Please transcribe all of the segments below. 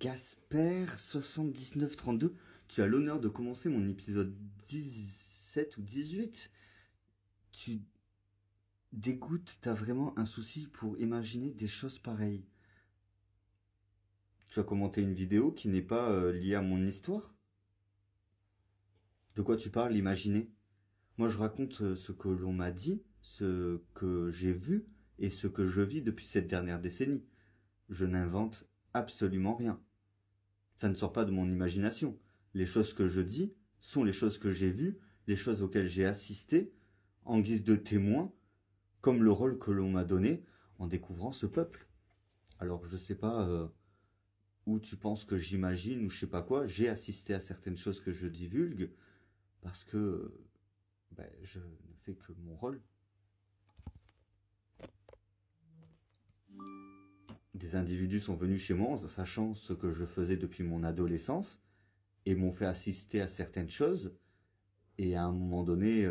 Gasper 7932, tu as l'honneur de commencer mon épisode 17 ou 18. Tu dégoûtes, t'as vraiment un souci pour imaginer des choses pareilles. Tu as commenté une vidéo qui n'est pas liée à mon histoire. De quoi tu parles, imaginer? Moi je raconte ce que l'on m'a dit, ce que j'ai vu et ce que je vis depuis cette dernière décennie. Je n'invente absolument rien. Ça ne sort pas de mon imagination. Les choses que je dis sont les choses que j'ai vues, les choses auxquelles j'ai assisté, en guise de témoin, comme le rôle que l'on m'a donné en découvrant ce peuple. Alors je sais pas où tu penses que j'imagine ou je sais pas quoi, j'ai assisté à certaines choses que je divulgue parce que je ne fais que mon rôle. Des individus sont venus chez moi en sachant ce que je faisais depuis mon adolescence et m'ont fait assister à certaines choses. Et à un moment donné,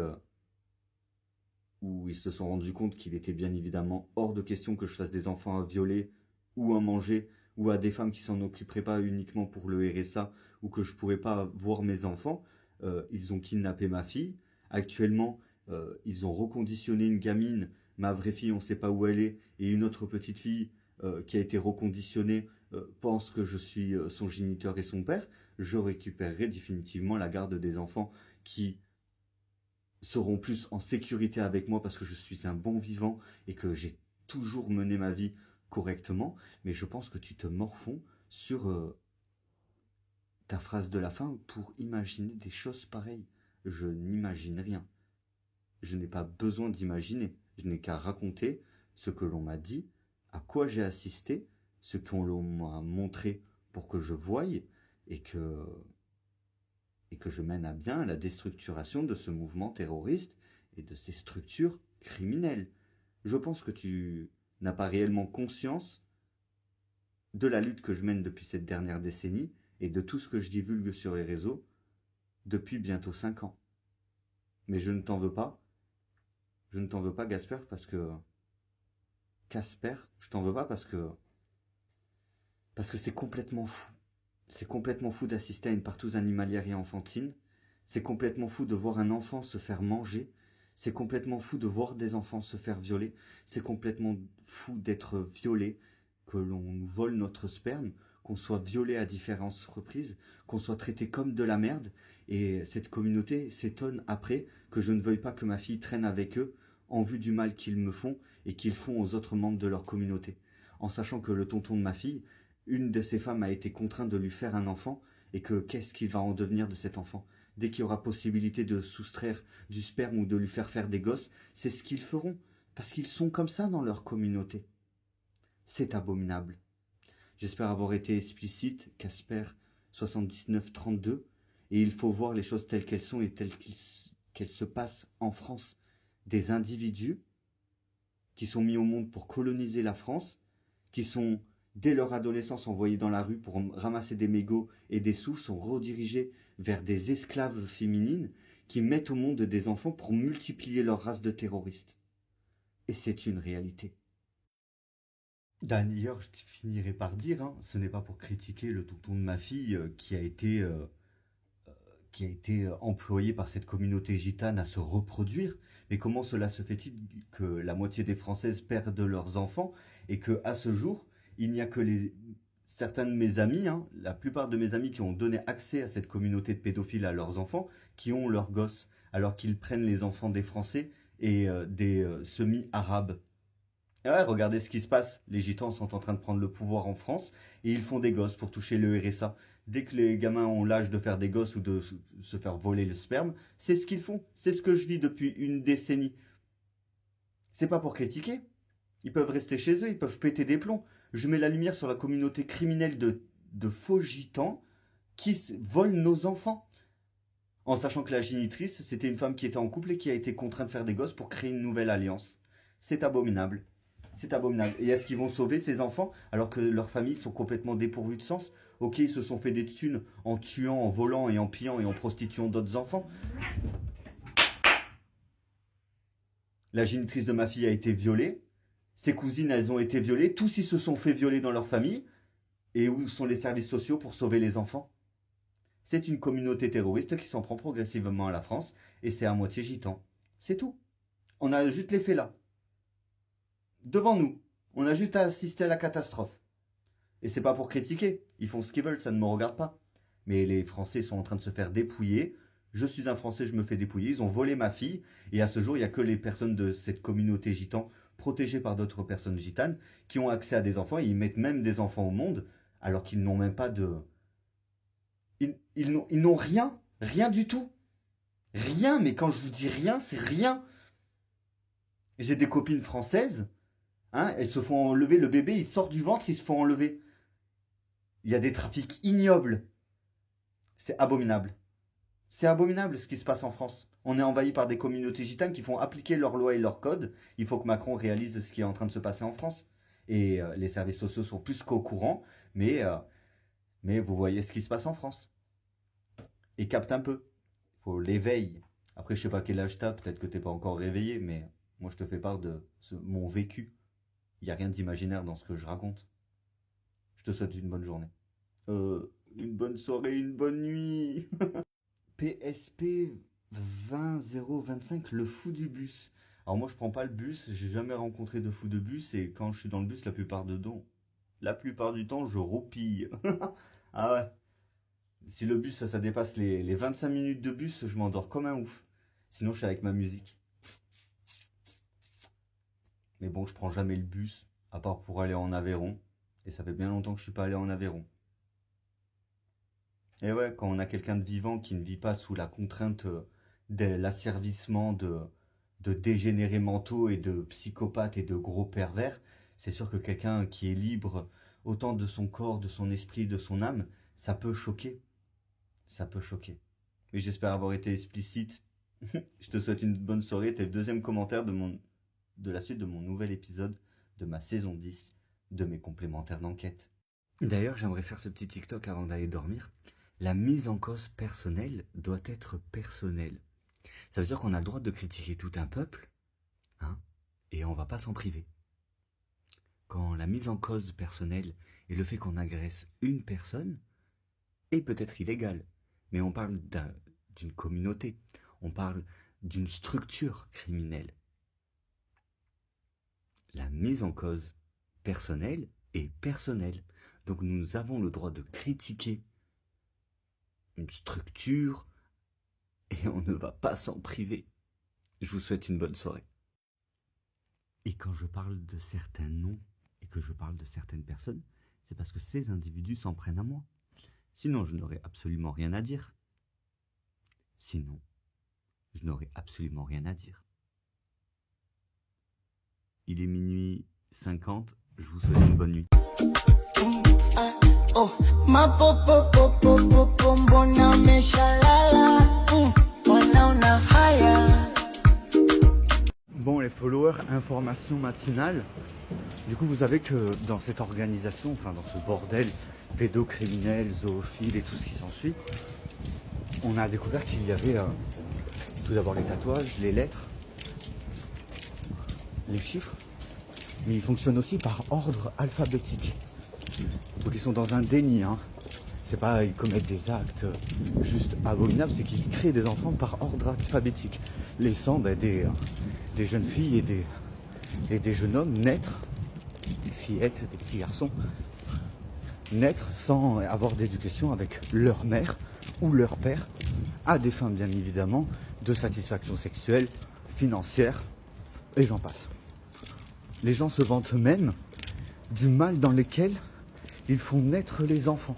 où ils se sont rendus compte qu'il était bien évidemment hors de question que je fasse des enfants à violer ou à manger, ou à des femmes qui s'en occuperaient pas uniquement pour le RSA, ou que je pourrais pas voir mes enfants, ils ont kidnappé ma fille. Actuellement, ils ont reconditionné une gamine, ma vraie fille, on sait pas où elle est, et une autre petite fille qui a été reconditionnée pense que je suis son géniteur et son père. Je récupérerai définitivement la garde des enfants qui seront plus en sécurité avec moi parce que je suis un bon vivant et que j'ai toujours mené ma vie correctement. Mais je pense que tu te morfonds sur ta phrase de la fin pour imaginer des choses pareilles. Je n'imagine rien. Je n'ai pas besoin d'imaginer. Je n'ai qu'à raconter ce que l'on m'a dit, à quoi j'ai assisté, ce qu'on m'a montré pour que je voie et que je mène à bien la déstructuration de ce mouvement terroriste et de ces structures criminelles. Je pense que tu n'as pas réellement conscience de la lutte que je mène depuis cette dernière décennie et de tout ce que je divulgue sur les réseaux depuis bientôt 5 ans. Mais je ne t'en veux pas. Je ne t'en veux pas, Gasper, parce que... Casper, je t'en veux pas parce que c'est complètement fou. C'est complètement fou d'assister à une partouze animalière et enfantine. C'est complètement fou de voir un enfant se faire manger. C'est complètement fou de voir des enfants se faire violer. C'est complètement fou d'être violé, que l'on nous vole notre sperme, qu'on soit violé à différentes reprises, qu'on soit traité comme de la merde. Et cette communauté s'étonne après que je ne veuille pas que ma fille traîne avec eux en vue du mal qu'ils me font et qu'ils font aux autres membres de leur communauté. En sachant que le tonton de ma fille, une de ces femmes a été contrainte de lui faire un enfant et que qu'est-ce qu'il va en devenir de cet enfant? Dès qu'il y aura possibilité de soustraire du sperme ou de lui faire des gosses, c'est ce qu'ils feront, parce qu'ils sont comme ça dans leur communauté. C'est abominable. J'espère avoir été explicite, Casper 7932, et il faut voir les choses telles qu'elles sont et telles qu'elles se passent en France. Des individus qui sont mis au monde pour coloniser la France, qui sont dès leur adolescence envoyés dans la rue pour ramasser des mégots et des sous, sont redirigés vers des esclaves féminines qui mettent au monde des enfants pour multiplier leur race de terroristes. Et c'est une réalité. D'ailleurs, je finirai par dire, ce n'est pas pour critiquer le tonton de ma fille qui a été employé par cette communauté gitane à se reproduire, mais comment cela se fait-il que la moitié des Françaises perdent leurs enfants et que à ce jour, il n'y a que certains de mes amis, la plupart de mes amis qui ont donné accès à cette communauté de pédophiles à leurs enfants, qui ont leurs gosses, alors qu'ils prennent les enfants des Français et des semi-arabes. Et ouais, regardez ce qui se passe. Les gitans sont en train de prendre le pouvoir en France et ils font des gosses pour toucher le RSA. Dès que les gamins ont l'âge de faire des gosses ou de se faire voler le sperme, c'est ce qu'ils font. C'est ce que je vis depuis une décennie. C'est pas pour critiquer. Ils peuvent rester chez eux, ils peuvent péter des plombs. Je mets la lumière sur la communauté criminelle de faux gitans qui volent nos enfants. En sachant que la génitrice, c'était une femme qui était en couple et qui a été contrainte de faire des gosses pour créer une nouvelle alliance. C'est abominable. C'est abominable. Et est-ce qu'ils vont sauver ces enfants alors que leurs familles sont complètement dépourvues de sens? Ok, ils se sont fait des thunes en tuant, en volant et en pillant et en prostituant d'autres enfants. La génitrice de ma fille a été violée. Ses cousines, elles ont été violées. Tous, ils se sont fait violer dans leur famille. Et où sont les services sociaux pour sauver les enfants? C'est une communauté terroriste qui s'en prend progressivement à la France. Et c'est à moitié gitan. C'est tout. On a juste les faits là. Devant nous. On a juste à assister à la catastrophe. Et c'est pas pour critiquer. Ils font ce qu'ils veulent, ça ne me regarde pas. Mais les Français sont en train de se faire dépouiller. Je suis un Français, je me fais dépouiller. Ils ont volé ma fille. Et à ce jour, il n'y a que les personnes de cette communauté gitan, protégées par d'autres personnes gitanes, qui ont accès à des enfants. Et ils mettent même des enfants au monde, alors qu'ils n'ont même pas de... Ils n'ont rien. Rien du tout. Rien, mais quand je vous dis rien, c'est rien. J'ai des copines françaises, hein, elles se font enlever, le bébé, il sort du ventre, ils se font enlever. Il y a des trafics ignobles. C'est abominable. C'est abominable ce qui se passe en France. On est envahi par des communautés gitanes qui font appliquer leurs lois et leurs codes. Il faut que Macron réalise ce qui est en train de se passer en France. Et les services sociaux sont plus qu'au courant, mais vous voyez ce qui se passe en France. Et capte un peu. Il faut l'éveil. Après, je sais pas quel âge t'as, peut-être que t'es pas encore réveillé, mais moi je te fais part de mon vécu. Il n'y a rien d'imaginaire dans ce que je raconte. Je te souhaite une bonne journée. Une bonne soirée, une bonne nuit. PSP 20025, le fou du bus. Alors moi je prends pas le bus, j'ai jamais rencontré de fou de bus et quand je suis dans le bus la plupart du temps je roupille. Ah ouais. Si le bus ça dépasse les 25 minutes de bus, je m'endors comme un ouf. Sinon je suis avec ma musique. Mais bon, je prends jamais le bus, à part pour aller en Aveyron. Et ça fait bien longtemps que je suis pas allé en Aveyron. Et ouais, quand on a quelqu'un de vivant qui ne vit pas sous la contrainte de l'asservissement de dégénérés mentaux et de psychopathes et de gros pervers, c'est sûr que quelqu'un qui est libre autant de son corps, de son esprit, de son âme, ça peut choquer. Ça peut choquer. Mais j'espère avoir été explicite. Je te souhaite une bonne soirée. T'es le deuxième commentaire de la suite de mon nouvel épisode de ma saison 10 de mes complémentaires d'enquête. D'ailleurs, j'aimerais faire ce petit TikTok avant d'aller dormir. La mise en cause personnelle doit être personnelle. Ça veut dire qu'on a le droit de critiquer tout un peuple, hein, et on va pas s'en priver. Quand la mise en cause personnelle et le fait qu'on agresse une personne est peut-être illégal, mais on parle d'une communauté, on parle d'une structure criminelle. La mise en cause personnelle est personnelle. Donc nous avons le droit de critiquer une structure et on ne va pas s'en priver. Je vous souhaite une bonne soirée. Et quand je parle de certains noms et que je parle de certaines personnes, c'est parce que ces individus s'en prennent à moi. Sinon, je n'aurais absolument rien à dire. Sinon, je n'aurais absolument rien à dire. Il est minuit 50, je vous souhaite une bonne nuit. Bon les followers, information matinale. Du coup vous savez que dans cette organisation, enfin dans ce bordel pédocriminel, zoophile et tout ce qui s'ensuit, on a découvert qu'il y avait tout d'abord les tatouages, les lettres, les chiffres, mais ils fonctionnent aussi par ordre alphabétique. Donc ils sont dans un déni, hein. C'est pas ils commettent des actes juste abominables, c'est qu'ils créent des enfants par ordre alphabétique, laissant des jeunes filles et des jeunes hommes naître, des fillettes, des petits garçons, naître sans avoir d'éducation avec leur mère ou leur père, à des fins bien évidemment de satisfaction sexuelle, financière, et j'en passe. Les gens se vantent même du mal dans lequel ils font naître les enfants.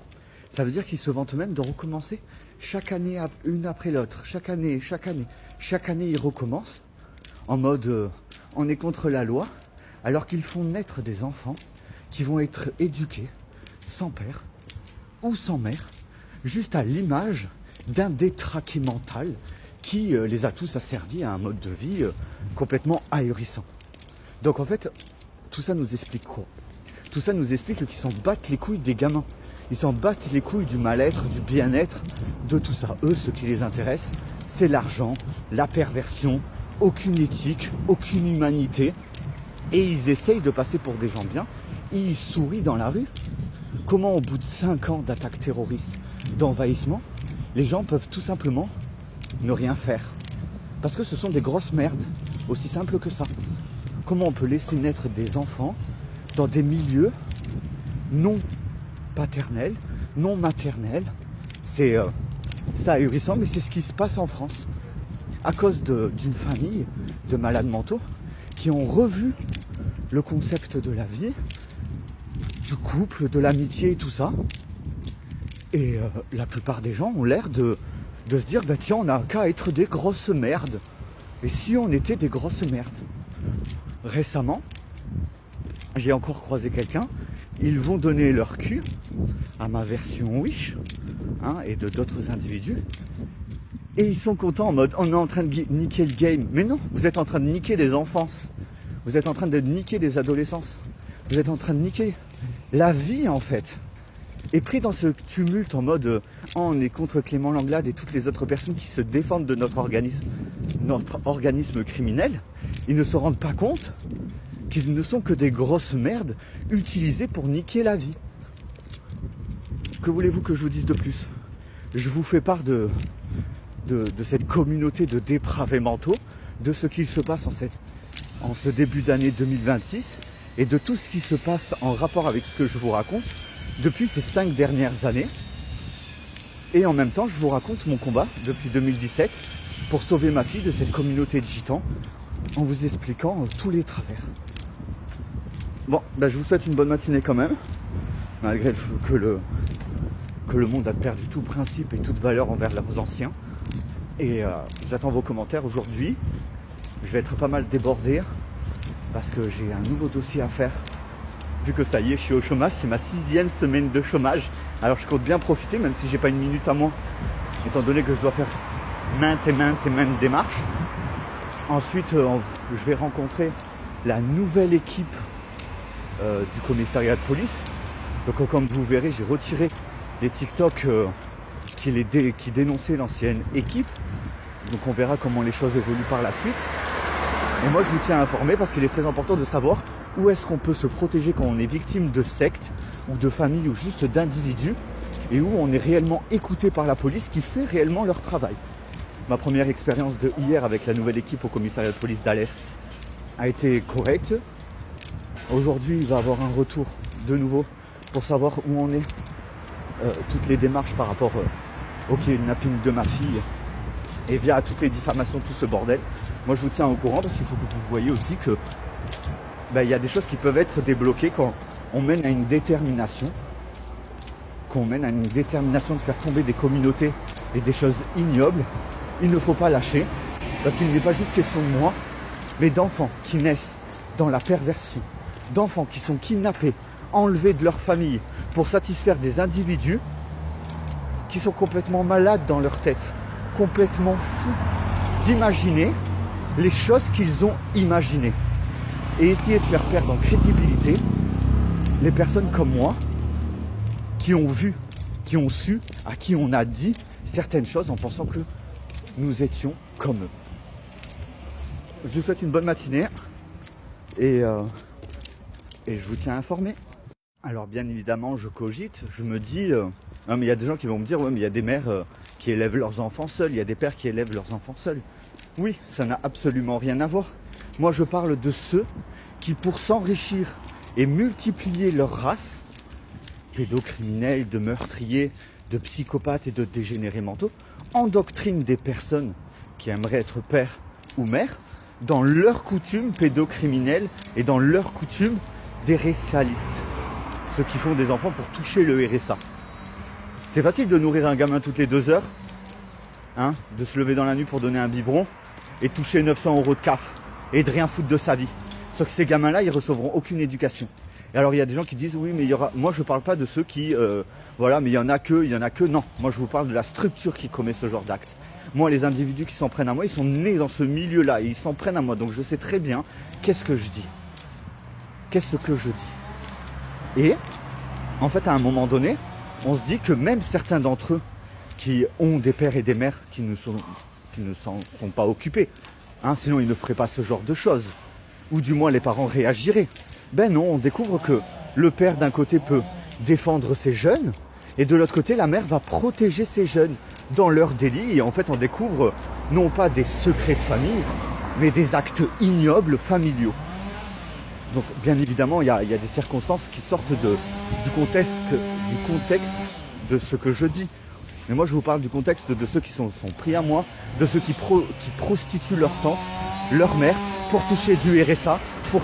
Ça veut dire qu'ils se vantent même de recommencer chaque année, une après l'autre, chaque année, ils recommencent en mode on est contre la loi, alors qu'ils font naître des enfants qui vont être éduqués sans père ou sans mère, juste à l'image d'un détraqué mental qui les a tous asservis à un mode de vie complètement ahurissant. Donc en fait, tout ça nous explique quoi? Tout ça nous explique qu'ils s'en battent les couilles des gamins. Ils s'en battent les couilles du mal-être, du bien-être, de tout ça. Eux, ce qui les intéresse, c'est l'argent, la perversion, aucune éthique, aucune humanité. Et ils essayent de passer pour des gens bien. Ils sourient dans la rue. Comment, au bout de 5 ans d'attaques terroristes, d'envahissement, les gens peuvent tout simplement ne rien faire? Parce que ce sont des grosses merdes, aussi simple que ça. Comment on peut laisser naître des enfants dans des milieux non paternels, non maternels? C'est ahurissant, mais c'est ce qui se passe en France. À cause d'une famille de malades mentaux qui ont revu le concept de la vie, du couple, de l'amitié et tout ça. Et la plupart des gens ont l'air de se dire, bah tiens, on n'a qu'à être des grosses merdes. Et si on était des grosses merdes? Récemment, j'ai encore croisé quelqu'un, ils vont donner leur cul à ma version Wish, et de d'autres individus. Et ils sont contents en mode, on est en train de niquer le game. Mais non, vous êtes en train de niquer des enfances. Vous êtes en train de niquer des adolescences. Vous êtes en train de niquer la vie en fait. Et pris dans ce tumulte en mode on est contre Clément Langlade et toutes les autres personnes qui se défendent de notre organisme criminel, ils ne se rendent pas compte qu'ils ne sont que des grosses merdes utilisées pour niquer la vie. Que voulez-vous que je vous dise de plus? Je vous fais part de cette communauté de dépravés mentaux, de ce qu'il se passe en ce début d'année 2026 et de tout ce qui se passe en rapport avec ce que je vous raconte depuis ces 5 dernières années. Et en même temps, je vous raconte mon combat depuis 2017 pour sauver ma fille de cette communauté de gitans en vous expliquant tous les travers. Bon, je vous souhaite une bonne matinée quand même, malgré que le monde a perdu tout principe et toute valeur envers leurs anciens. Et j'attends vos commentaires aujourd'hui. Je vais être pas mal débordé parce que j'ai un nouveau dossier à faire. Vu que ça y est, je suis au chômage, c'est ma 6e semaine de chômage. Alors je compte bien profiter, même si j'ai pas une minute à moi, étant donné que je dois faire maintes démarches. Ensuite, je vais rencontrer la nouvelle équipe du commissariat de police. Donc comme vous verrez, j'ai retiré les TikTok qui dénonçaient l'ancienne équipe. Donc on verra comment les choses évoluent par la suite. Et moi je vous tiens à informer parce qu'il est très important de savoir où est-ce qu'on peut se protéger quand on est victime de sectes ou de familles ou juste d'individus et où on est réellement écouté par la police qui fait réellement leur travail. Ma première expérience de hier avec la nouvelle équipe au commissariat de police d'Alès a été correcte. Aujourd'hui il va y avoir un retour de nouveau pour savoir où on est, toutes les démarches par rapport au kidnapping de ma fille et via toutes les diffamations, tout ce bordel. Moi je vous tiens au courant parce qu'il faut que vous voyez aussi que il y a des choses qui peuvent être débloquées quand on mène à une détermination. De faire tomber des communautés et des choses ignobles. Il ne faut pas lâcher, parce qu'il n'est pas juste question de moi, mais d'enfants qui naissent dans la perversion, d'enfants qui sont kidnappés, enlevés de leur famille pour satisfaire des individus qui sont complètement malades dans leur tête, complètement fous d'imaginer les choses qu'ils ont imaginées. Et essayer de faire perdre en crédibilité les personnes comme moi qui ont vu, qui ont su, à qui on a dit certaines choses en pensant que nous étions comme eux. Je vous souhaite une bonne matinée et je vous tiens informé. Alors bien évidemment je cogite, je me dis, mais il y a des gens qui vont me dire, ouais mais il y a des mères qui élèvent leurs enfants seuls, il y a des pères qui élèvent leurs enfants seuls. Oui, ça n'a absolument rien à voir. Moi je parle de ceux qui pour s'enrichir et multiplier leur race, pédocriminels, de meurtriers, de psychopathes et de dégénérés mentaux, endoctrinent des personnes qui aimeraient être père ou mère dans leurs coutumes pédocriminelles et dans leurs coutumes des RSAistes. Ceux qui font des enfants pour toucher le RSA. C'est facile de nourrir un gamin toutes les 2 heures, de se lever dans la nuit pour donner un biberon et toucher 900 € de CAF et de rien foutre de sa vie. Sauf que ces gamins-là, ils recevront aucune éducation. Et alors il y a des gens qui disent oui mais il y aura. Moi je parle pas de ceux qui voilà mais il y en a que. Non, moi je vous parle de la structure qui commet ce genre d'acte. Moi les individus qui s'en prennent à moi, ils sont nés dans ce milieu-là et ils s'en prennent à moi. Donc je sais très bien qu'est-ce que je dis. Qu'est-ce que je dis. Et en fait à un moment donné, on se dit que même certains d'entre eux qui ont des pères et des mères qui ne s'en sont pas occupés, hein, sinon ils ne feraient pas ce genre de choses. Ou du moins les parents réagiraient. Ben non, on découvre que le père d'un côté peut défendre ses jeunes et de l'autre côté la mère va protéger ses jeunes dans leur délit et en fait on découvre non pas des secrets de famille mais des actes ignobles familiaux. Donc bien évidemment il y a des circonstances qui sortent du contexte de ce que je dis. Mais moi je vous parle du contexte de ceux qui sont pris à moi, de ceux qui prostituent leur tante, leur mère pour toucher du RSA, pour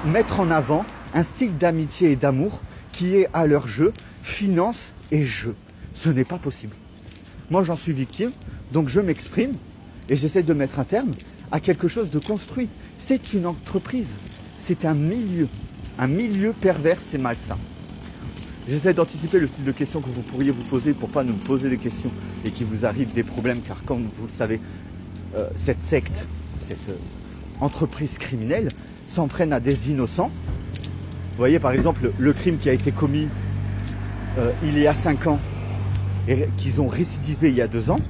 mettre en avant un style d'amitié et d'amour qui est à leur jeu, finance et jeu. Ce n'est pas possible. Moi j'en suis victime, donc je m'exprime et j'essaie de mettre un terme à quelque chose de construit. C'est une entreprise, c'est un milieu pervers et malsain. J'essaie d'anticiper le style de questions que vous pourriez vous poser pour pas nous poser des questions et qu'il vous arrive des problèmes, car comme vous le savez, cette secte, cette entreprise criminelle s'en prennent à des innocents. Vous voyez par exemple le crime qui a été commis il y a 5 ans et qu'ils ont récidivé il y a 2 ans.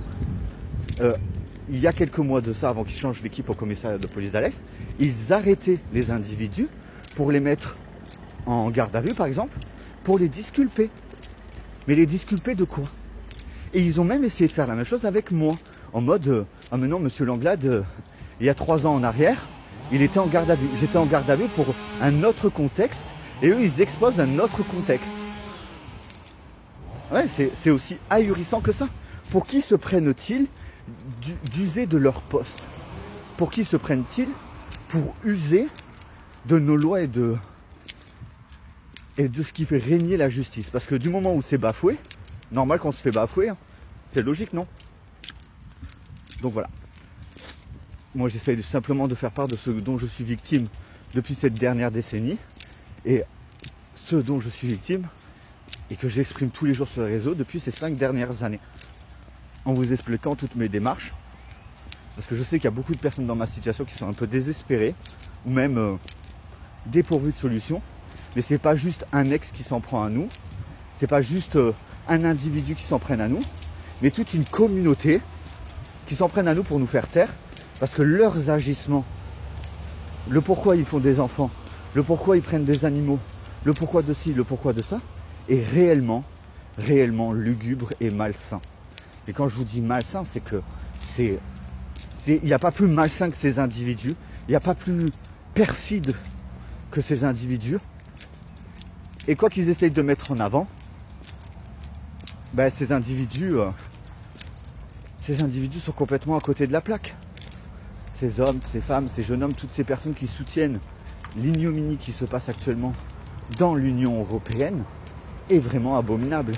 Il y a quelques mois de ça, avant qu'ils changent l'équipe au commissariat de police d'Alès, ils arrêtaient les individus pour les mettre en garde à vue par exemple, pour les disculper. Mais les disculper de quoi? Et ils ont même essayé de faire la même chose avec moi, en mode ah mais non monsieur Langlade, il y a 3 ans en arrière, il était en garde à vue. J'étais en garde à vue pour un autre contexte, et eux ils exposent un autre contexte. Ouais, c'est aussi ahurissant que ça. Pour qui se prennent-ils d'user de leur poste? Pour qui se prennent-ils pour user de nos lois et de ce qui fait régner la justice? Parce que du moment où c'est bafoué, normal qu'on se fait bafouer, hein. C'est logique, non? Donc voilà. Moi j'essaye simplement de faire part de ce dont je suis victime depuis cette dernière décennie. Et ce dont je suis victime et que j'exprime tous les jours sur les réseaux depuis ces 5 dernières années. En vous expliquant toutes mes démarches. Parce que je sais qu'il y a beaucoup de personnes dans ma situation qui sont un peu désespérées ou même dépourvues de solutions. Mais c'est pas juste un ex qui s'en prend à nous. C'est pas juste un individu qui s'en prenne à nous. Mais toute une communauté qui s'en prennent à nous pour nous faire taire. Parce que leurs agissements, le pourquoi ils font des enfants, le pourquoi ils prennent des animaux, le pourquoi de ci, le pourquoi de ça, est réellement lugubre et malsain. Et quand je vous dis malsain, c'est que il n'y a pas plus malsain que ces individus, il n'y a pas plus perfide que ces individus. Et quoi qu'ils essayent de mettre en avant, ben ces individus sont complètement à côté de la plaque. Ces hommes, ces femmes, ces jeunes hommes, toutes ces personnes qui soutiennent l'ignominie qui se passe actuellement dans l'Union européenne est vraiment abominable.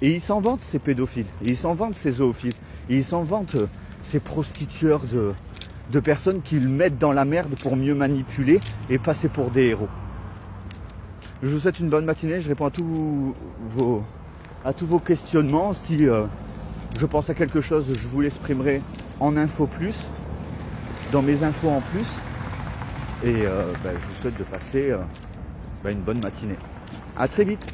Et ils s'en vantent ces pédophiles, et ils s'en vantent ces zoophiles, et ils s'en vantent ces prostitueurs de personnes qu'ils mettent dans la merde pour mieux manipuler et passer pour des héros. Je vous souhaite une bonne matinée, je réponds à tous vos questionnements. Si je pense à quelque chose, je vous l'exprimerai en info plus, dans mes infos en plus. Et je vous souhaite de passer une bonne matinée. A très vite.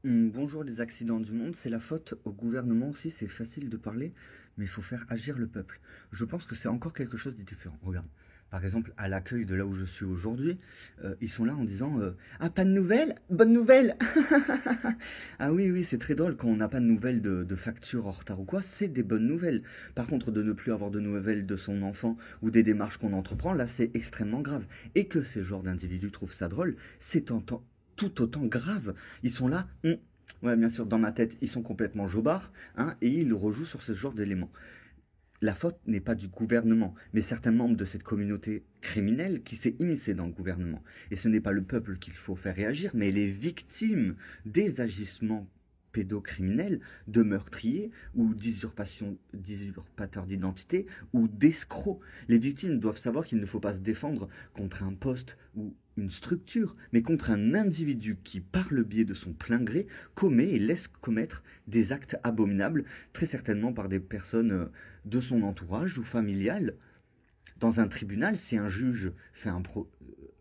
Bonjour les accidents du monde, c'est la faute au gouvernement aussi, c'est facile de parler, mais il faut faire agir le peuple. Je pense que c'est encore quelque chose de différent. Regarde, par exemple, à l'accueil de là où je suis aujourd'hui, ils sont là en disant ah, pas de nouvelles? Bonne nouvelle. Ah oui, c'est très drôle quand on n'a pas de nouvelles de factures en retard ou quoi, c'est des bonnes nouvelles. Par contre, de ne plus avoir de nouvelles de son enfant ou des démarches qu'on entreprend, là c'est extrêmement grave. Et que ces genres d'individus trouvent ça drôle, c'est tout autant grave. Ils sont là, ouais bien sûr, dans ma tête, ils sont complètement jobards, hein, et ils rejouent sur ce genre d'éléments. La faute n'est pas du gouvernement, mais certains membres de cette communauté criminelle qui s'est immiscée dans le gouvernement. Et ce n'est pas le peuple qu'il faut faire réagir, mais les victimes des agissements pédocriminels, de meurtriers ou d'usurpateurs d'identité ou d'escrocs. Les victimes doivent savoir qu'il ne faut pas se défendre contre un poste ou une structure, mais contre un individu qui, par le biais de son plein gré, commet et laisse commettre des actes abominables, très certainement par des personnes de son entourage ou familiales. Dans un tribunal, si un juge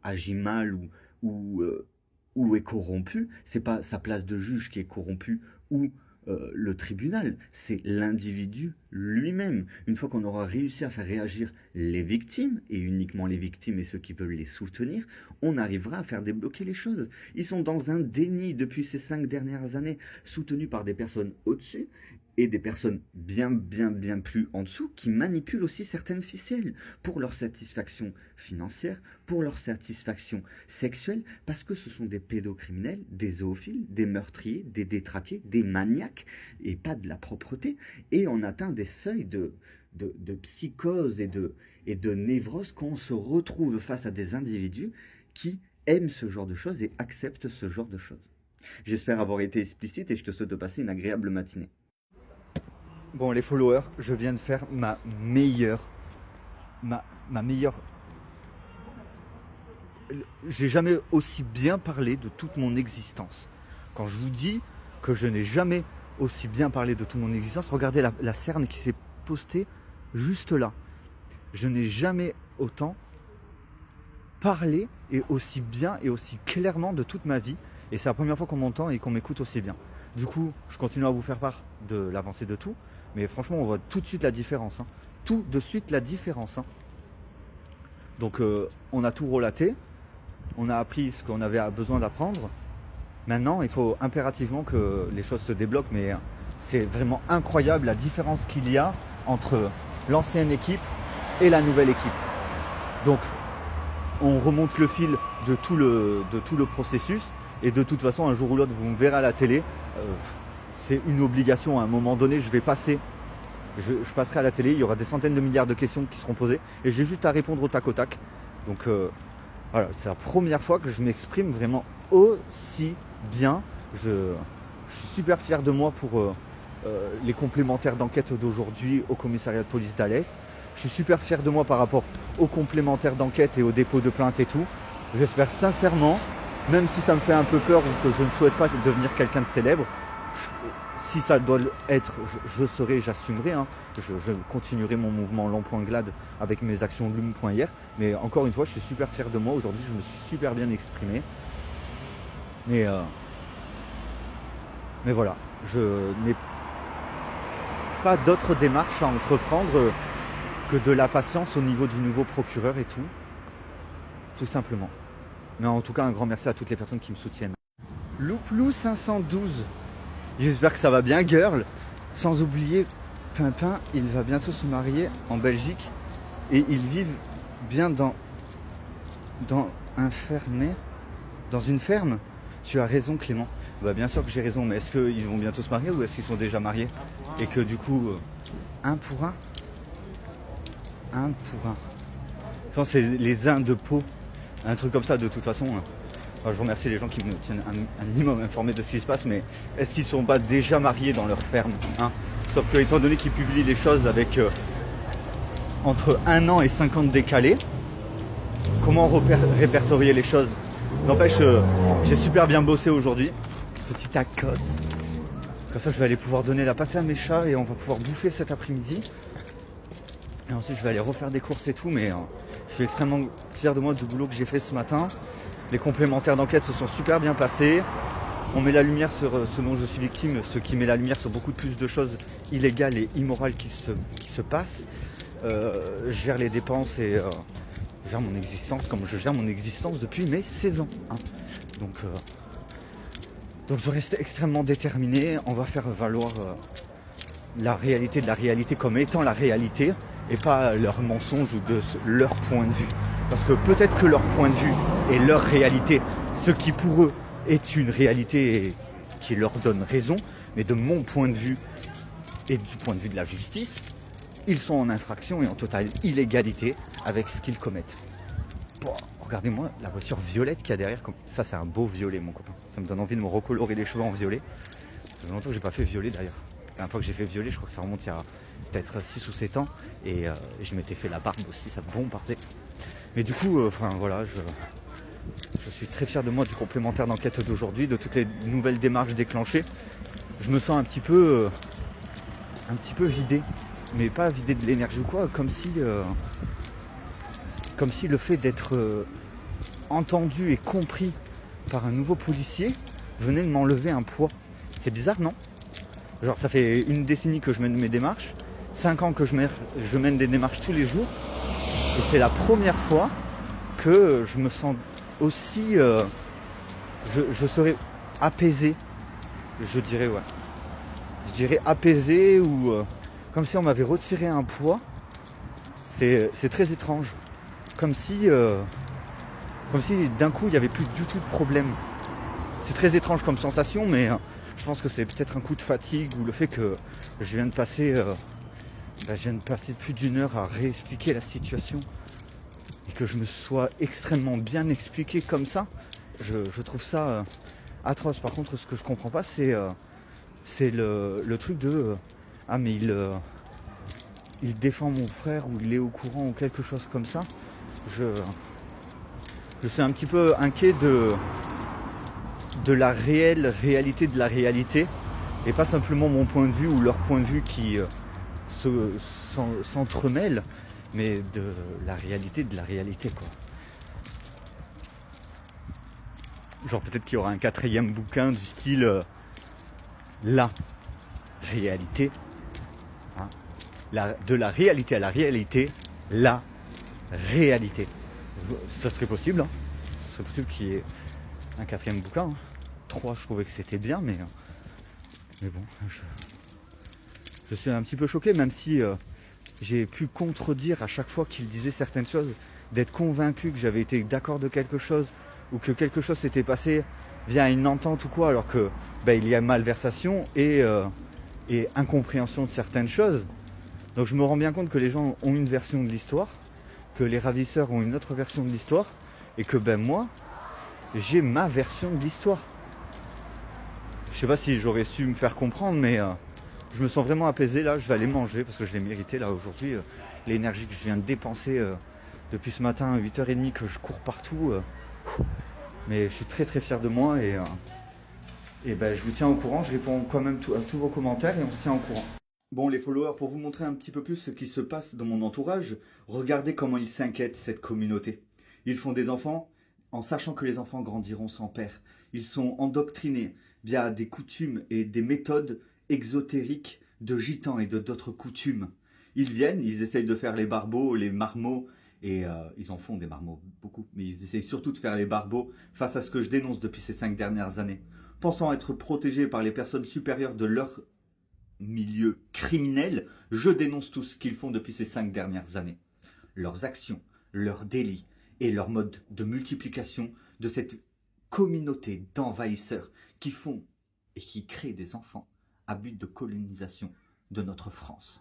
agit mal ou est corrompu, c'est pas sa place de juge qui est corrompue ou le tribunal, c'est l'individu lui-même. Une fois qu'on aura réussi à faire réagir les victimes, et uniquement les victimes et ceux qui peuvent les soutenir, on arrivera à faire débloquer les choses. Ils sont dans un déni depuis ces 5 dernières années, soutenus par des personnes au-dessus, et des personnes bien plus en dessous qui manipulent aussi certaines ficelles pour leur satisfaction financière, pour leur satisfaction sexuelle, parce que ce sont des pédocriminels, des zoophiles, des meurtriers, des détraqués, des maniaques, et pas de la propreté. Et on atteint des seuils de psychose et de névrose quand on se retrouve face à des individus qui aiment ce genre de choses et acceptent ce genre de choses. J'espère avoir été explicite et je te souhaite de passer une agréable matinée. Bon, les followers, je viens de faire ma meilleure. J'ai jamais aussi bien parlé de toute mon existence. Quand je vous dis que je n'ai jamais aussi bien parlé de toute mon existence, regardez la cerne qui s'est postée juste là. Je n'ai jamais autant parlé et aussi bien et aussi clairement de toute ma vie. Et c'est la première fois qu'on m'entend et qu'on m'écoute aussi bien. Du coup, je continue à vous faire part de l'avancée de tout. Mais franchement, on voit tout de suite la différence. Hein. Tout de suite la différence. Hein. Donc, on a tout relaté. On a appris ce qu'on avait besoin d'apprendre. Maintenant, il faut impérativement que les choses se débloquent. Mais c'est vraiment incroyable la différence qu'il y a entre l'ancienne équipe et la nouvelle équipe. Donc, on remonte le fil de tout le processus. Et de toute façon, un jour ou l'autre, vous me verrez à la télé. C'est une obligation. À un moment donné, je passerai à la télé, il y aura des centaines de milliards de questions qui seront posées et j'ai juste à répondre au tac au tac. Donc voilà, c'est la première fois que je m'exprime vraiment aussi bien. Je suis super fier de moi pour les complémentaires d'enquête d'aujourd'hui au commissariat de police d'Alès. Je suis super fier de moi par rapport aux complémentaires d'enquête et au dépôt de plainte et tout. J'espère sincèrement, même si ça me fait un peu peur ou que je ne souhaite pas devenir quelqu'un de célèbre, si ça doit être, je serai, j'assumerai. Hein. Je continuerai mon mouvement L'Emploi-Glade avec mes actions Lume.hier. Mais encore une fois, je suis super fier de moi. Aujourd'hui, je me suis super bien exprimé. Mais voilà, je n'ai pas d'autre démarche à entreprendre que de la patience au niveau du nouveau procureur et tout simplement. Mais en tout cas, un grand merci à toutes les personnes qui me soutiennent. Louplou 512, j'espère que ça va bien, girl. Sans oublier Pimpin, il va bientôt se marier en Belgique et ils vivent bien dans une ferme. Tu as raison, Clément. Bah, bien sûr que j'ai raison, mais est-ce qu'ils vont bientôt se marier ou est-ce qu'ils sont déjà mariés? Et que du coup, un pour un. C'est les uns de peau. Un truc comme ça, de toute façon. Je remercie les gens qui me tiennent un minimum informé de ce qui se passe, mais est-ce qu'ils ne sont pas déjà mariés dans leur ferme, hein? Sauf que, étant donné qu'ils publient les choses avec entre 1 an et 5 ans de décalé, comment répertorier les choses? N'empêche, j'ai super bien bossé aujourd'hui. Petit tacos. Comme ça, je vais aller pouvoir donner la pâtée à mes chats et on va pouvoir bouffer cet après-midi. Et ensuite, je vais aller refaire des courses et tout, mais je suis extrêmement fier de moi du boulot que j'ai fait ce matin. Les complémentaires d'enquête se sont super bien passés. On met la lumière sur ce dont je suis victime, ce qui met la lumière sur beaucoup plus de choses illégales et immorales qui se passent. Je gère les dépenses et je gère mon existence comme je gère mon existence depuis mes 16 ans. Hein. Donc je reste extrêmement déterminé. On va faire valoir la réalité de la réalité comme étant la réalité et pas leur mensonge ou de leur point de vue. Parce que peut-être que leur point de vue est leur réalité, ce qui pour eux est une réalité et qui leur donne raison, mais de mon point de vue et du point de vue de la justice, ils sont en infraction et en totale illégalité avec ce qu'ils commettent. Bon, regardez-moi la voiture violette qu'il y a derrière. Ça, c'est un beau violet, mon copain. Ça me donne envie de me recolorer les cheveux en violet. Ça fait longtemps que j'ai pas fait violer d'ailleurs. La dernière fois que j'ai fait violer, je crois que ça remonte il y a peut-être 6 ou 7 ans. Et je m'étais fait la barbe aussi, ça bombardait. Mais du coup, voilà, je suis très fier de moi du complémentaire d'enquête d'aujourd'hui, de toutes les nouvelles démarches déclenchées. Je me sens un petit peu vidé, mais pas vidé de l'énergie ou quoi, comme si le fait d'être entendu et compris par un nouveau policier venait de m'enlever un poids. C'est bizarre, non? Genre ça fait une décennie que je mène mes démarches, 5 ans que je mène des démarches tous les jours, et c'est la première fois que je me sens aussi... je serais apaisé, je dirais, ouais. Je dirais apaisé ou comme si on m'avait retiré un poids. C'est très étrange. Comme si d'un coup il n'y avait plus du tout de problème. C'est très étrange comme sensation, mais je pense que c'est peut-être un coup de fatigue ou le fait que je viens de passer plus d'une heure à réexpliquer la situation et que je me sois extrêmement bien expliqué comme ça. Je trouve ça atroce. Par contre, ce que je comprends pas, c'est le truc de ah mais il défend mon frère ou il est au courant ou quelque chose comme ça. Je suis un petit peu inquiet de la réalité de la réalité et pas simplement mon point de vue ou leur point de vue qui s'entremêlent, mais de la réalité quoi. Genre peut-être qu'il y aura un 4e bouquin du style la réalité, hein, de la réalité à la réalité, la réalité. Ça serait possible, hein. Ce serait possible qu'il y ait un 4e bouquin. 3, je trouvais que c'était bien, mais bon, je suis un petit peu choqué, même si j'ai pu contredire à chaque fois qu'il disait certaines choses, d'être convaincu que j'avais été d'accord de quelque chose ou que quelque chose s'était passé via une entente ou quoi, alors que il y a malversation et incompréhension de certaines choses. Donc je me rends bien compte que les gens ont une version de l'histoire, que les ravisseurs ont une autre version de l'histoire, et que moi, j'ai ma version de l'histoire. Je sais pas si j'aurais su me faire comprendre, mais je me sens vraiment apaisé là. Je vais aller manger parce que je l'ai mérité là aujourd'hui. L'énergie que je viens de dépenser depuis ce matin, 8h30, que je cours partout. Mais je suis très très fier de moi et je vous tiens au courant. Je réponds quand même à tous vos commentaires et on se tient au courant. Bon les followers, pour vous montrer un petit peu plus ce qui se passe dans mon entourage, regardez comment ils s'inquiètent, cette communauté. Ils font des enfants en sachant que les enfants grandiront sans père. Ils sont endoctrinés via des coutumes et des méthodes exotériques de gitans et d'autres coutumes. Ils viennent, ils essayent de faire les barbeaux, les marmots, et ils en font des marmots, beaucoup, mais ils essayent surtout de faire les barbeaux face à ce que je dénonce depuis ces 5 dernières années. Pensant être protégés par les personnes supérieures de leur milieu criminel, je dénonce tout ce qu'ils font depuis ces 5 dernières années. Leurs actions, leurs délits et leur mode de multiplication de cette communauté d'envahisseurs qui font et qui créent des enfants à but de colonisation de notre France.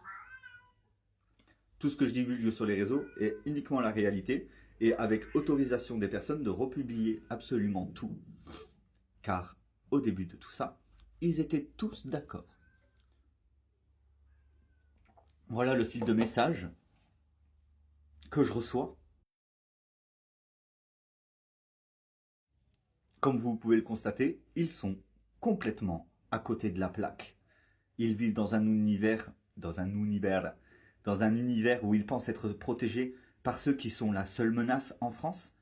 Tout ce que je divulgue sur les réseaux est uniquement la réalité et avec autorisation des personnes de republier absolument tout. Car au début de tout ça, ils étaient tous d'accord. Voilà le style de message que je reçois. Comme vous pouvez le constater, ils sont complètement à côté de la plaque. Ils vivent dans un univers où ils pensent être protégés par ceux qui sont la seule menace en France.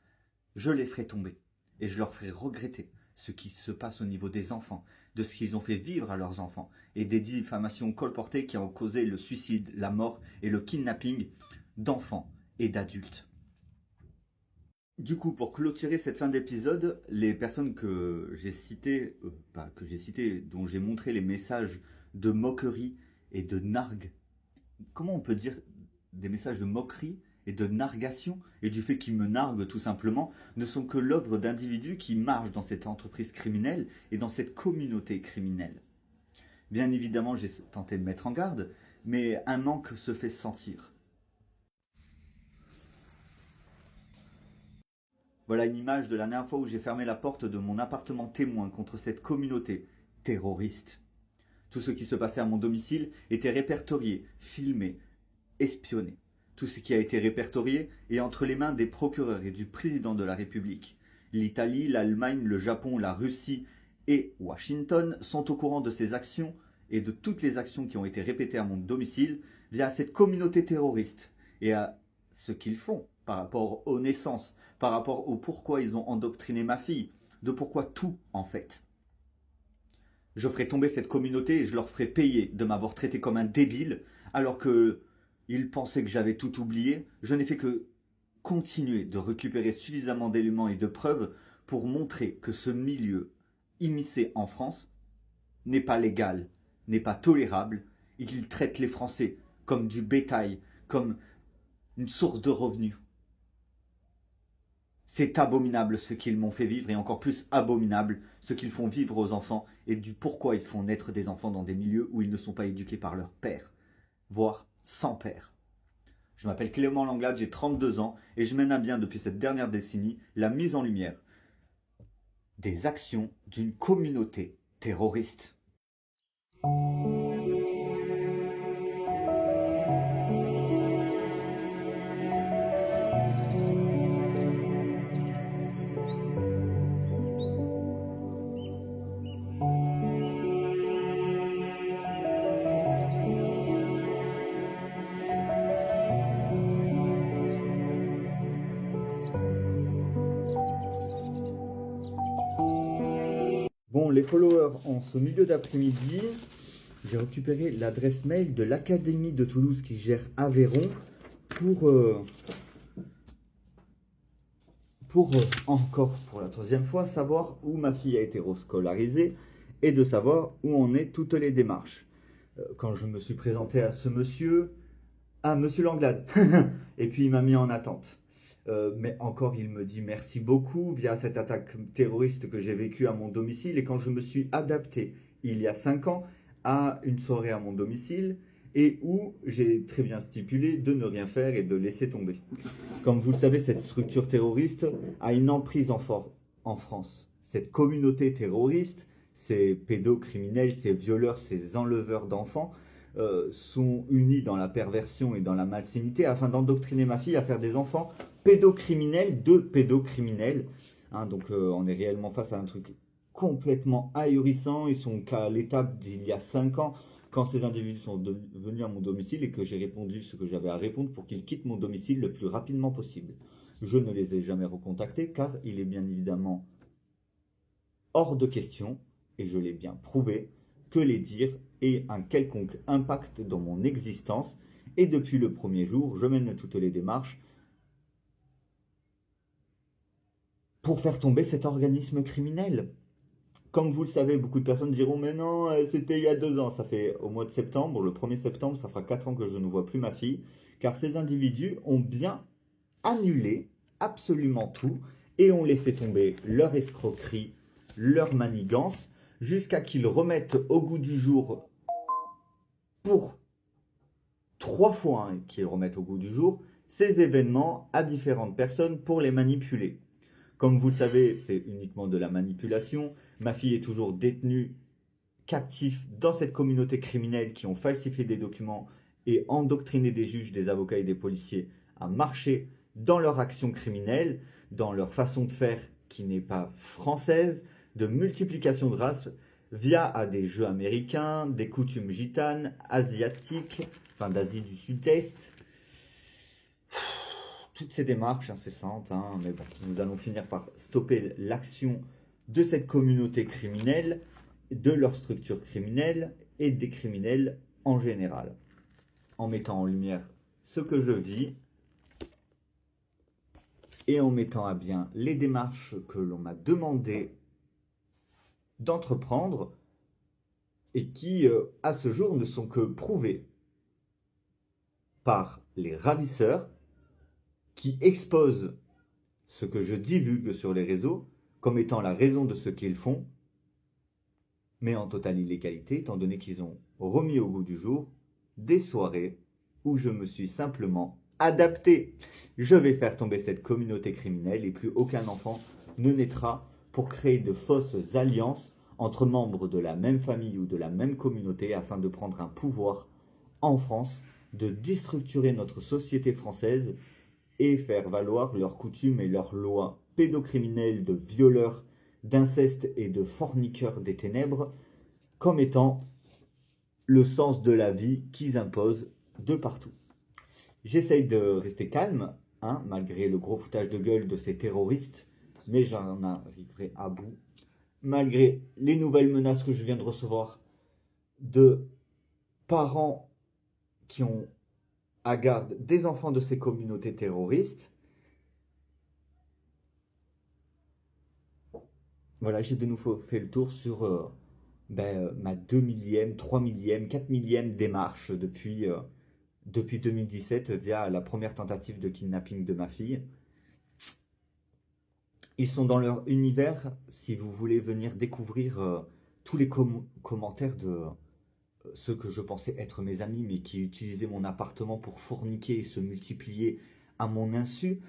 Je les ferai tomber et je leur ferai regretter ce qui se passe au niveau des enfants, de ce qu'ils ont fait vivre à leurs enfants et des diffamations colportées qui ont causé le suicide, la mort et le kidnapping d'enfants et d'adultes. Du coup, pour clôturer cette fin d'épisode, les personnes que j'ai citées, dont j'ai montré les messages de moquerie et de nargue, comment on peut dire des messages de moquerie et de nargation, et du fait qu'ils me narguent tout simplement, ne sont que l'œuvre d'individus qui marchent dans cette entreprise criminelle et dans cette communauté criminelle. Bien évidemment, j'ai tenté de mettre en garde, mais un manque se fait sentir. Voilà une image de la dernière fois où j'ai fermé la porte de mon appartement témoin contre cette communauté terroriste. Tout ce qui se passait à mon domicile était répertorié, filmé, espionné. Tout ce qui a été répertorié est entre les mains des procureurs et du président de la République. L'Italie, l'Allemagne, le Japon, la Russie et Washington sont au courant de ces actions et de toutes les actions qui ont été répétées à mon domicile via cette communauté terroriste et à ce qu'ils font par rapport aux naissances, par rapport au pourquoi ils ont endoctriné ma fille, de pourquoi tout en fait. Je ferai tomber cette communauté et je leur ferai payer de m'avoir traité comme un débile alors qu'ils pensaient que j'avais tout oublié. Je n'ai fait que continuer de récupérer suffisamment d'éléments et de preuves pour montrer que ce milieu immiscé en France n'est pas légal, n'est pas tolérable et qu'il traite les Français comme du bétail, comme une source de revenus. C'est abominable ce qu'ils m'ont fait vivre et encore plus abominable ce qu'ils font vivre aux enfants et du pourquoi ils font naître des enfants dans des milieux où ils ne sont pas éduqués par leur père, voire sans père. Je m'appelle Clément Langlade, j'ai 32 ans et je mène à bien depuis cette dernière décennie la mise en lumière des actions d'une communauté terroriste. Bon, les followers, en ce milieu d'après-midi, j'ai récupéré l'adresse mail de l'Académie de Toulouse qui gère Aveyron pour encore pour la troisième fois, savoir où ma fille a été rescolarisée et de savoir où en est toutes les démarches. Quand je me suis présenté à ce monsieur, monsieur Langlade, et puis il m'a mis en attente. Mais encore, il me dit merci beaucoup via cette attaque terroriste que j'ai vécue à mon domicile et quand je me suis adapté il y a 5 ans à une soirée à mon domicile et où j'ai très bien stipulé de ne rien faire et de laisser tomber. Comme vous le savez, cette structure terroriste a une emprise en France. Cette communauté terroriste, ces pédocriminels, ces violeurs, ces enleveurs d'enfants, sont unis dans la perversion et dans la malsénité afin d'endoctriner ma fille à faire des enfants pédocriminels de pédocriminels. Donc on est réellement face à un truc complètement ahurissant. Ils sont qu'à l'étape d'il y a 5 ans quand ces individus sont venus à mon domicile et que j'ai répondu ce que j'avais à répondre pour qu'ils quittent mon domicile le plus rapidement possible. Je ne les ai jamais recontactés car il est bien évidemment hors de question, et je l'ai bien prouvé, que les dires aient un quelconque impact dans mon existence. Et depuis le premier jour, je mène toutes les démarches pour faire tomber cet organisme criminel. Comme vous le savez, beaucoup de personnes diront « Mais non, c'était il y a 2 ans ». Ça fait au mois de septembre, le 1er septembre, ça fera 4 ans que je ne vois plus ma fille. Car ces individus ont bien annulé absolument tout et ont laissé tomber leur escroquerie, leur manigance, jusqu'à qu'ils remettent au goût du jour, pour 3 fois qu'ils remettent au goût du jour, ces événements à différentes personnes pour les manipuler. Comme vous le savez, c'est uniquement de la manipulation. Ma fille est toujours détenue, captive dans cette communauté criminelle qui ont falsifié des documents et endoctriné des juges, des avocats et des policiers à marcher dans leur action criminelle, dans leur façon de faire qui n'est pas française, de multiplication de races via à des jeux américains, des coutumes gitanes, asiatiques, enfin d'Asie du Sud-Est. Toutes ces démarches incessantes, mais bon, nous allons finir par stopper l'action de cette communauté criminelle, de leur structure criminelle et des criminels en général, en mettant en lumière ce que je vis et en mettant à bien les démarches que l'on m'a demandé d'entreprendre et qui, à ce jour, ne sont que prouvées par les ravisseurs qui exposent ce que je divulgue sur les réseaux comme étant la raison de ce qu'ils font, mais en totale illégalité, étant donné qu'ils ont remis au goût du jour des soirées où je me suis simplement adapté. Je vais faire tomber cette communauté criminelle et plus aucun enfant ne naîtra pour créer de fausses alliances entre membres de la même famille ou de la même communauté afin de prendre un pouvoir en France, de déstructurer notre société française et faire valoir leurs coutumes et leurs lois pédocriminelles de violeurs, d'inceste et de forniqueurs des ténèbres comme étant le sens de la vie qu'ils imposent de partout. J'essaye de rester calme, hein, malgré le gros foutage de gueule de ces terroristes, mais j'en arriverai à bout. Malgré les nouvelles menaces que je viens de recevoir de parents qui ont à garde des enfants de ces communautés terroristes. Voilà, j'ai de nouveau fait le tour sur ma 2 millième, 3 millième, 4 millième démarche depuis 2017 via la première tentative de kidnapping de ma fille. Ils sont dans leur univers. Si vous voulez venir découvrir tous les commentaires de ceux que je pensais être mes amis, mais qui utilisaient mon appartement pour forniquer et se multiplier à mon insu,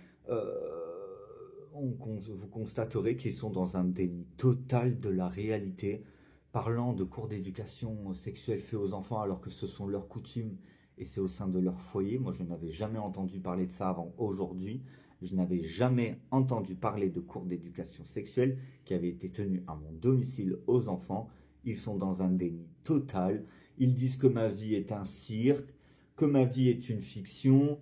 vous constaterez qu'ils sont dans un déni total de la réalité, parlant de cours d'éducation sexuelle faits aux enfants alors que ce sont leurs coutumes et c'est au sein de leur foyer. Moi, je n'avais jamais entendu parler de ça avant aujourd'hui. Je n'avais jamais entendu parler de cours d'éducation sexuelle qui avaient été tenus à mon domicile aux enfants. Ils sont dans un déni total. Ils disent que ma vie est un cirque, que ma vie est une fiction,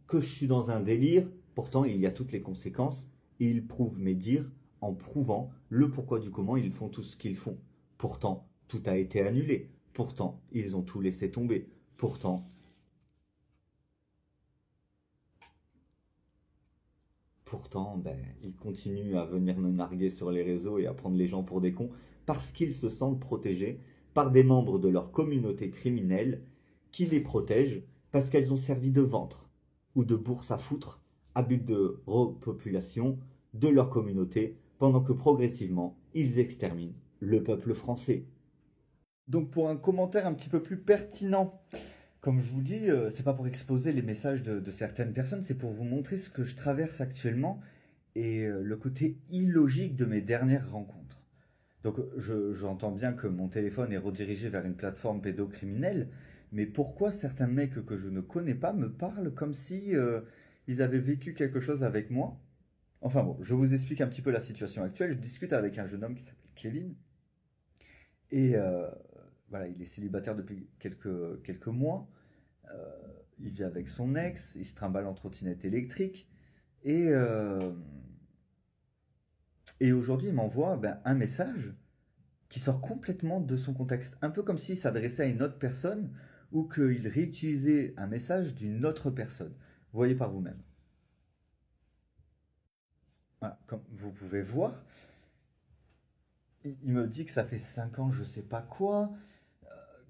que je suis dans un délire. Pourtant, il y a toutes les conséquences. Et ils prouvent mes dires en prouvant le pourquoi du comment ils font tout ce qu'ils font. Pourtant, tout a été annulé. Pourtant, ils ont tout laissé tomber. Pourtant, ils continuent à venir me narguer sur les réseaux et à prendre les gens pour des cons parce qu'ils se sentent protégés par des membres de leur communauté criminelle qui les protègent parce qu'elles ont servi de ventre ou de bourse à foutre à but de repopulation de leur communauté pendant que progressivement ils exterminent le peuple français. Donc pour un commentaire un petit peu plus pertinent, comme je vous dis, c'est pas pour exposer les messages de certaines personnes, c'est pour vous montrer ce que je traverse actuellement et le côté illogique de mes dernières rencontres. Donc j'entends bien que mon téléphone est redirigé vers une plateforme pédocriminelle, mais pourquoi certains mecs que je ne connais pas me parlent comme si ils avaient vécu quelque chose avec moi? Enfin bon, je vous explique un petit peu la situation actuelle. Je discute avec un jeune homme qui s'appelle Kevin et voilà, il est célibataire depuis quelques mois. Il vit avec son ex, il se trimballe en trottinette électrique et aujourd'hui il m'envoie un message qui sort complètement de son contexte, un peu comme s'il s'adressait à une autre personne ou qu'il réutilisait un message d'une autre personne. Vous voyez par vous-même. Voilà, comme vous pouvez voir, il me dit que ça fait 5 ans je sais pas quoi,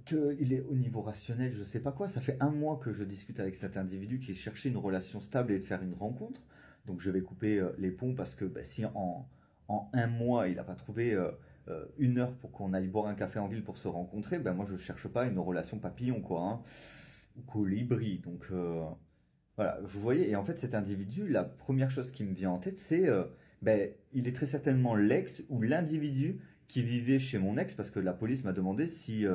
qu'il est au niveau rationnel, je sais pas quoi. Ça fait 1 mois que je discute avec cet individu qui cherchait une relation stable et de faire une rencontre. Donc je vais couper les ponts parce que si en 1 mois il n'a pas trouvé 1 heure pour qu'on aille boire un café en ville pour se rencontrer, moi je cherche pas une relation papillon quoi, hein, ou colibri. Donc voilà, vous voyez. Et en fait cet individu, la première chose qui me vient en tête, c'est il est très certainement l'ex ou l'individu qui vivait chez mon ex parce que la police m'a demandé si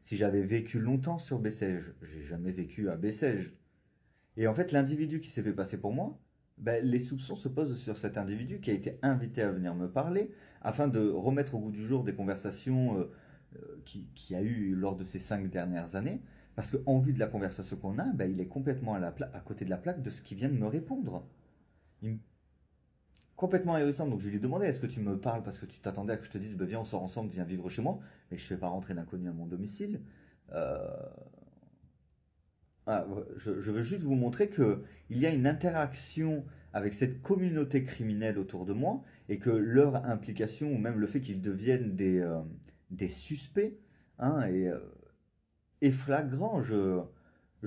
j'avais vécu longtemps sur Bessèges. J'ai jamais vécu à Bessèges. Et en fait, l'individu qui s'est fait passer pour moi, les soupçons se posent sur cet individu qui a été invité à venir me parler afin de remettre au goût du jour des conversations qu'il y a eu lors de ces 5 dernières années. Parce qu'en vue de la conversation qu'on a, il est complètement à côté de la plaque de ce qu'il vient de me répondre. Complètement ahurissant. Donc je lui ai demandé, est-ce que tu me parles parce que tu t'attendais à que je te dise, viens on sort ensemble, viens vivre chez moi. Mais je ne fais pas rentrer d'inconnu à mon domicile. Je veux juste vous montrer qu'il y a une interaction avec cette communauté criminelle autour de moi et que leur implication ou même le fait qu'ils deviennent des suspects est flagrant. Je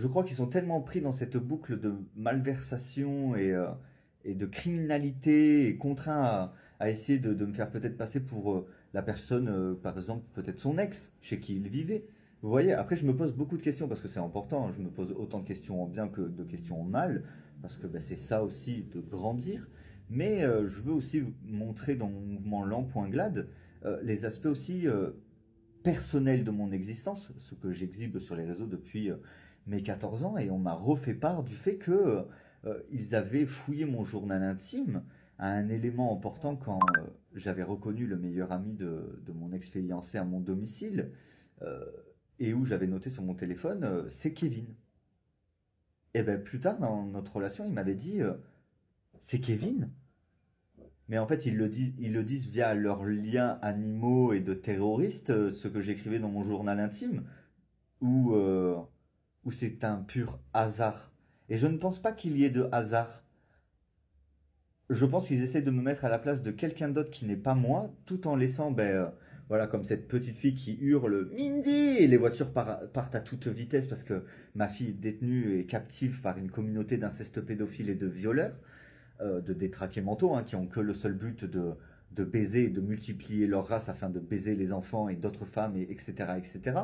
crois qu'ils sont tellement pris dans cette boucle de malversation et de criminalité et contraints à essayer de me faire peut-être passer pour la personne, par exemple, peut-être son ex, chez qui il vivait. Vous voyez, après je me pose beaucoup de questions parce que c'est important, hein. Je me pose autant de questions en bien que de questions en mal, parce que c'est ça aussi de grandir. Mais je veux aussi montrer dans mon mouvement L'An.Glad les aspects aussi personnels de mon existence, ce que j'exhibe sur les réseaux depuis mes 14 ans, et on m'a refait part du fait que ils avaient fouillé mon journal intime à un élément important quand j'avais reconnu le meilleur ami de mon ex-fiancé à mon domicile, euh, et où j'avais noté sur mon téléphone, c'est Kevin. Et bien plus tard dans notre relation, il m'avait dit, c'est Kevin. Mais en fait, ils le disent via leurs liens animaux et de terroristes, ce que j'écrivais dans mon journal intime, ou où c'est un pur hasard. Et je ne pense pas qu'il y ait de hasard. Je pense qu'ils essaient de me mettre à la place de quelqu'un d'autre qui n'est pas moi, tout en laissant, voilà, comme cette petite fille qui hurle Mindy, et les voitures partent à toute vitesse parce que ma fille est détenue et captive par une communauté d'incestes pédophiles et de violeurs, de détraqués mentaux, hein, qui ont que le seul but de baiser et de multiplier leur race afin de baiser les enfants et d'autres femmes, et etc., etc.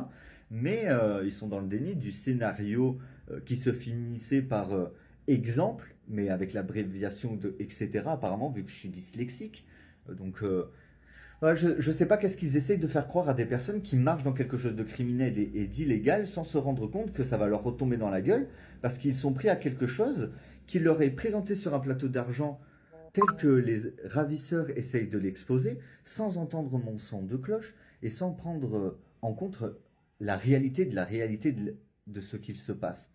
Mais ils sont dans le déni du scénario qui se finissait par exemple, mais avec l'abréviation de etc. apparemment, vu que je suis dyslexique. Donc, voilà, je ne sais pas qu'est-ce qu'ils essayent de faire croire à des personnes qui marchent dans quelque chose de criminel et d'illégal sans se rendre compte que ça va leur retomber dans la gueule parce qu'ils sont pris à quelque chose qui leur est présenté sur un plateau d'argent tel que les ravisseurs essayent de l'exposer sans entendre mon son de cloche et sans prendre en compte la réalité de ce qu'il se passe.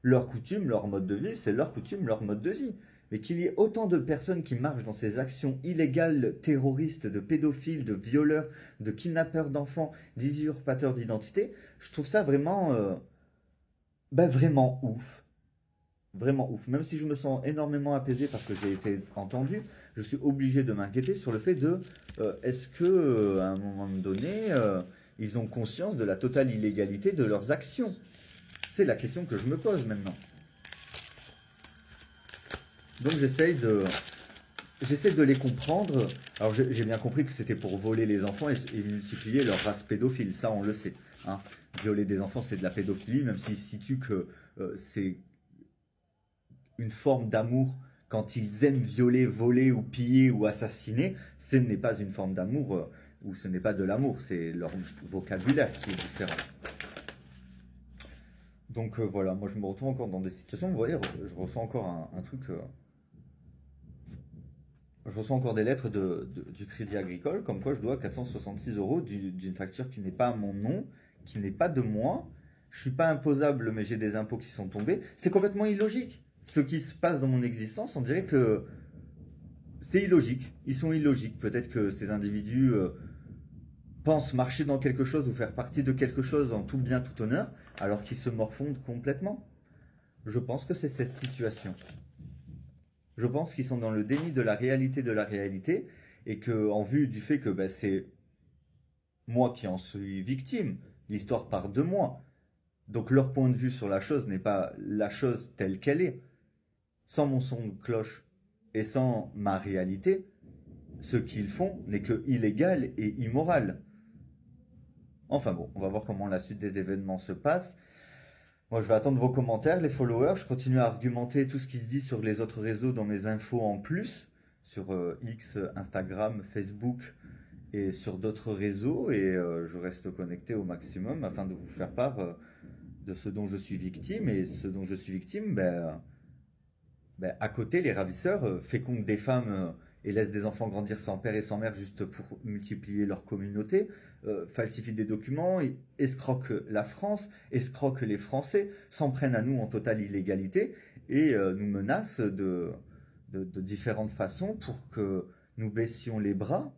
Leur coutume, leur mode de vie, c'est leur coutume, leur mode de vie. Mais qu'il y ait autant de personnes qui marchent dans ces actions illégales, terroristes, de pédophiles, de violeurs, de kidnappeurs d'enfants, d'usurpateurs d'identité, je trouve ça vraiment, vraiment ouf. Vraiment ouf. Même si je me sens énormément apaisé parce que j'ai été entendu, je suis obligé de m'inquiéter sur le fait de est-ce que à un moment donné, ils ont conscience de la totale illégalité de leurs actions. C'est la question que je me pose maintenant. Donc j'essaie de les comprendre. Alors j'ai bien compris que c'était pour voler les enfants et multiplier leur race pédophile. Ça, on le sait. Hein. Violer des enfants, c'est de la pédophilie, même s'ils situent que c'est une forme d'amour quand ils aiment violer, voler ou piller ou assassiner. Ce n'est pas une forme d'amour ou ce n'est pas de l'amour. C'est leur vocabulaire qui est différent. Donc voilà, moi je me retrouve encore dans des situations, vous voyez, je ressens encore un truc, je reçois encore des lettres du Crédit Agricole, comme quoi je dois 466 euros d'une facture qui n'est pas à mon nom, qui n'est pas de moi, je suis pas imposable mais j'ai des impôts qui sont tombés, c'est complètement illogique. Ce qui se passe dans mon existence, on dirait que c'est illogique, ils sont illogiques, peut-être que ces individus pensent marcher dans quelque chose ou faire partie de quelque chose en tout bien, tout honneur, alors qu'ils se morfondent complètement. Je pense que c'est cette situation. Je pense qu'ils sont dans le déni de la réalité, et que, en vue du fait que c'est moi qui en suis victime, l'histoire part de moi. Donc leur point de vue sur la chose n'est pas la chose telle qu'elle est. Sans mon son de cloche et sans ma réalité, ce qu'ils font n'est que illégal et immoral. Enfin bon, on va voir comment la suite des événements se passe. Moi, je vais attendre vos commentaires, les followers. Je continue à argumenter tout ce qui se dit sur les autres réseaux dans mes infos en plus, sur X, Instagram, Facebook et sur d'autres réseaux. Et je reste connecté au maximum afin de vous faire part de ce dont je suis victime. Et ce dont je suis victime, à côté, les ravisseurs fécondent des femmes et laissent des enfants grandir sans père et sans mère juste pour multiplier leur communauté, falsifient des documents, escroquent la France, escroquent les Français, s'en prennent à nous en totale illégalité et nous menacent de différentes façons pour que nous baissions les bras.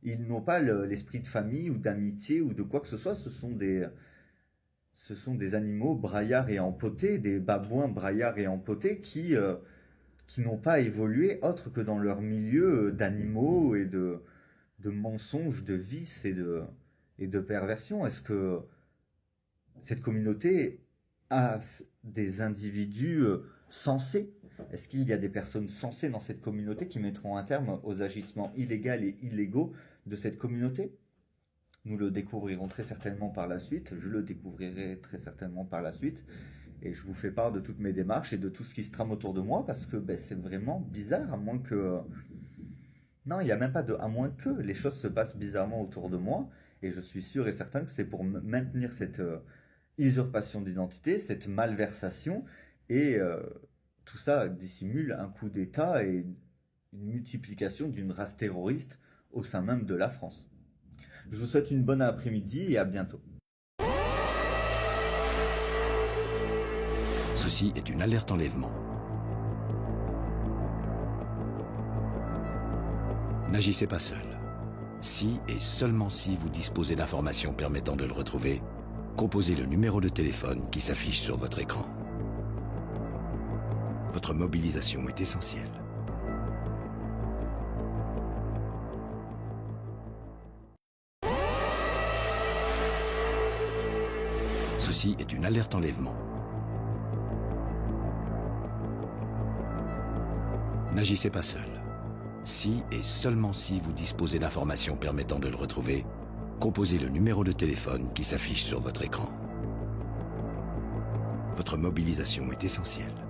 Ils n'ont pas l'esprit de famille ou d'amitié ou de quoi que ce soit, ce sont des animaux braillards et empotés, des babouins braillards et empotés qui n'ont pas évolué autre que dans leur milieu d'animaux et de mensonges, de vices et de perversions. Est-ce que cette communauté a des individus sensés? Est-ce qu'il y a des personnes sensées dans cette communauté qui mettront un terme aux agissements illégaux et illégaux de cette communauté? Nous le découvrirons très certainement par la suite, je le découvrirai très certainement par la suite, et je vous fais part de toutes mes démarches et de tout ce qui se trame autour de moi, parce que c'est vraiment bizarre, à moins que Non, il n'y a même pas de à moins que. Les choses se passent bizarrement autour de moi et je suis sûr et certain que c'est pour maintenir cette usurpation d'identité, cette malversation et tout ça dissimule un coup d'État et une multiplication d'une race terroriste au sein même de la France. Je vous souhaite une bonne après-midi et à bientôt. Ceci est une alerte enlèvement. N'agissez pas seul. Si et seulement si vous disposez d'informations permettant de le retrouver, composez le numéro de téléphone qui s'affiche sur votre écran. Votre mobilisation est essentielle. Ceci est une alerte enlèvement. N'agissez pas seul. Si et seulement si vous disposez d'informations permettant de le retrouver, composez le numéro de téléphone qui s'affiche sur votre écran. Votre mobilisation est essentielle.